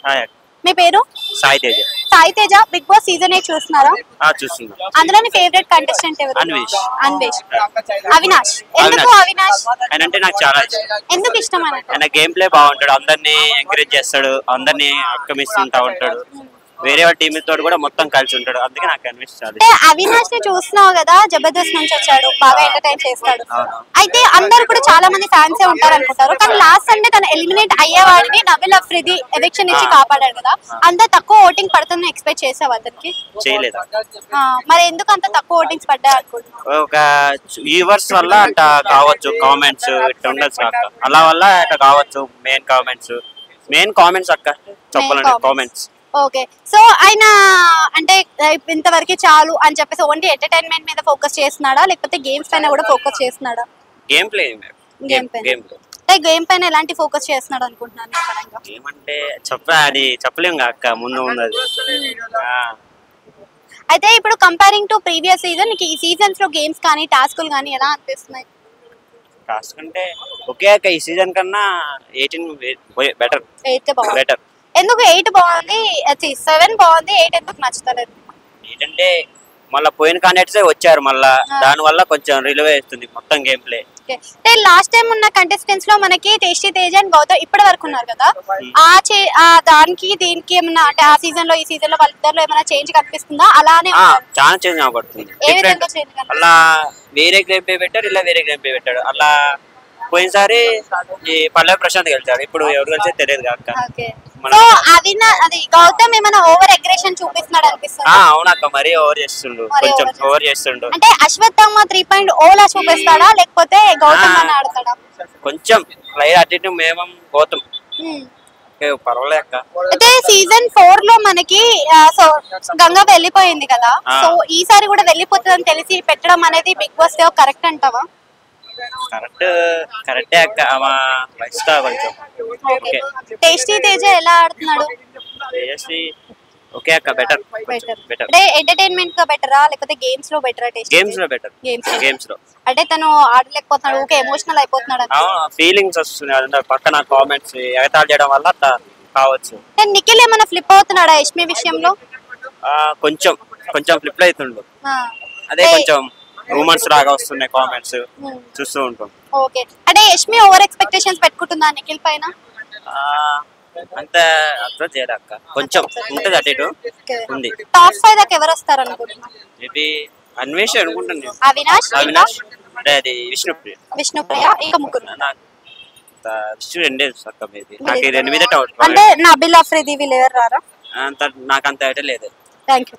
Hi మీ పేరు? Sai Teja. Sai Teja Bigg Boss season 8 చూస్తున్నారా? చూస్తున్నా. అందులో నీ ఫేవరెట్ కంటెస్టెంట్ ఎవరు? అన్వేష్. అన్వేష్. అవినాష్. ఎందుకు అవినాష్? ఆయన అంటే నాకు చాలా ఇష్టం. ఎందుకు ఇష్టం అన్నట్టు? ఆయన గేమ్ ప్లే బాగుంటాడు, అందరినీ ఎంకరేజ్ చేస్తాడు, అందరినీ ఆక్రమిస్తుంటా ఉంటాడు, వేరే టీం తోటి కూడా మొత్తం కలిసి ఉంటాడు, అందుకే నాకు అన్వేష్ చాలా అంటే అవినాష్ ని చూస్తున్నావు కదా, జబర్దస్త్ నుంచి వచ్చాడు, బాగా ఎంటర్టైన్ చేస్తాడు. అయితే అందరు కూడా చాలా మంది ఫ్యాన్స్ ఉంటారు అనుకుంటారు, కానీ లాస్ట్ సండే తను ఎలిమినేట్ అయ్యేవాడిని నబిల్ అఫ్రిది ఎవిక్షన్ ఇచ్చి కాపాడాడు కదా, అంత తక్కువ ఓటింగ్ పడుతుందని ఎక్స్పెక్ట్ చేసావు అతనికి? చేయలేదు. మరి ఎందుకు అంత తక్కువ ఓటింగ్స్ పడ్డాయి అనుకుంటున్నావు? ఒక వ్యూవర్స్ వల్ల అట్ట కావచ్చు, కామెంట్స్ ఇట్లా ఉండొచ్చు అక్క, అలా వల్ల అట్లా కావచ్చు. మెయిన్ కామెంట్స్ అక్క, చెప్పాలంటే కామెంట్స్. ఓకే, సో ఆయన అంటే ఇంతవరకు చాలు అని చెప్పేసి ఓన్లీ ఎంటర్టైన్మెంట్ మీద ఫోకస్ చేస్తున్నాడా, లేకపోతే గేమ్స్ పైన కూడా ఫోకస్ చేస్తున్నాడా? గేమ్ ప్లే అంటే గేమ్ పైన ఎలాంటి ఫోకస్ చేస్తున్నాడు అనుకుంటున్నాను? గేమ్ అంటే అది చెప్పలేము అక్క, ముందు ఉన్నది. అయితే ఇప్పుడు కంపేరింగ్ టు ప్రీవియస్ సీజన్, ఈ సీజన్స్ లో గేమ్స్ కానీ టాస్కులు కానీ ఎలా అనిపిస్తున్నాయి? టాస్క్ అంటే ఓకే అక్క, ఈ సీజన్ కన్నా 18 బెటర్. ఎందుకు 8 బాగుంది, 7 బాగుంది, 8 ఎందుకు నచ్చుతలేదు? ఏంటంటే మళ్ళీ పోయిన కాండిడేట్స్ వచ్చారు, మళ్ళా దాని వల్ల కొంచెం రిలీవ్ అవుతుంది మొత్తం గేమ్ ప్లే. లాస్ట్ టైం ఉన్న కంటెస్టెంట్స్ లో మనకి టేస్టీ తేజ అండ్ గౌతమ్ ఇప్పటి వరకు ఉన్నారు కదా, దానికి దీనికి ఏమన్నా అంటే ఆ సీజన్ లో ఈ సీజన్ లో వాళ్ళిద్దరిలో ఏమైనా చేంజ్ కనిపిస్తుందా? అలానే చాలా చేంజ్ అవబడుతుంది. అలా వేరే గేమ్ ప్లే పెట్టారు, ఇలా వేరే గేమ్ ప్లే పెట్టాడు. అలా పోయినసారి ఈ పల్లవి ప్రశాంత్ గెలిచాడు, ఇప్పుడు ఎవరు గెలిచే తెలియదు అక్క. అది గౌతమ్ ఏమైనా ఓవర్ అగ్రెషన్ చూపిస్తున్నాడు అనిపిస్తుంది? అవునక్క, మరీ ఓవర్ చేస్తుండు, కొంచెం ఓవర్ చేస్తుండు. అంటే అశ్వత్థామ 3.0 లా చూపిస్తాడా, లేకపోతే గౌతమ్ అని ఆడతాడా? కొంచెం లైట్ అటు మేము గౌతమ్ పర్వాలే అక్క. అయితే సీజన్ 4 లో మనకి సో గంగ వెళ్ళిపోయింది కదా, సో ఈసారి కూడా వెళ్ళిపోతుందని తెలిసి పెట్టడం అనేది బిగ్ బాస్ కరెక్ట్ అంటావా? కరెక్టే అక్క, కొంచెం. టేస్టీ తేజ ఎలా ఆడుతున్నాడు? ఓకే అక్క, బెటర్. అంటే ఎంటర్టైన్మెంట్ గా బెటరా, లేకపోతే గేమ్స్ లో బెటరా? గేమ్స్ లో బెటర్. గేమ్స్ లో అంటే తను ఆడలేకపోతున్నాడు, ఓకే ఎమోషనల్ అయిపోతున్నాడు, ఫీలింగ్స్ వస్తున్నాయి పక్కన కామెంట్స్ ఎగతాళి చేయడం వల్ల అట్లా కావచ్చు. నిఖిల్ ఏమైనా ఫ్లిప్ అవుతున్నాడా యష్మి విషయంలో? కొంచెం ఫ్లిప్ అవుతుండు, అదే కొంచెం రూమర్స్ లాగా వస్తున్నాయి కామెంట్స్, చూస్తూ ఉంటాం. ఓకే, అంటే యష్మి ఓవర్ ఎక్స్పెక్టేషన్స్ పెట్టుకుంటుందా నిఖిల్ పైన? అంత అర్థం చేయలేక కొంచెం ఉంటది, అటు ఇటు ఉంది. టాప్ 5 దాకా ఎవరు వస్తారు అనుకుంటున్నా? మేబీ అన్వేష్ అనుకుంటాను. అవినాష్ అంటే అది విష్ణుప్రియ ఇంకా ముగ్గురు రెండే అక్క. మేబీ నాకు 8 అంటే నబిల్ అఫ్రిది వీళ్ళు ఎవరు రారా? నాకు అంత ఐడియా లేదు. Thank you.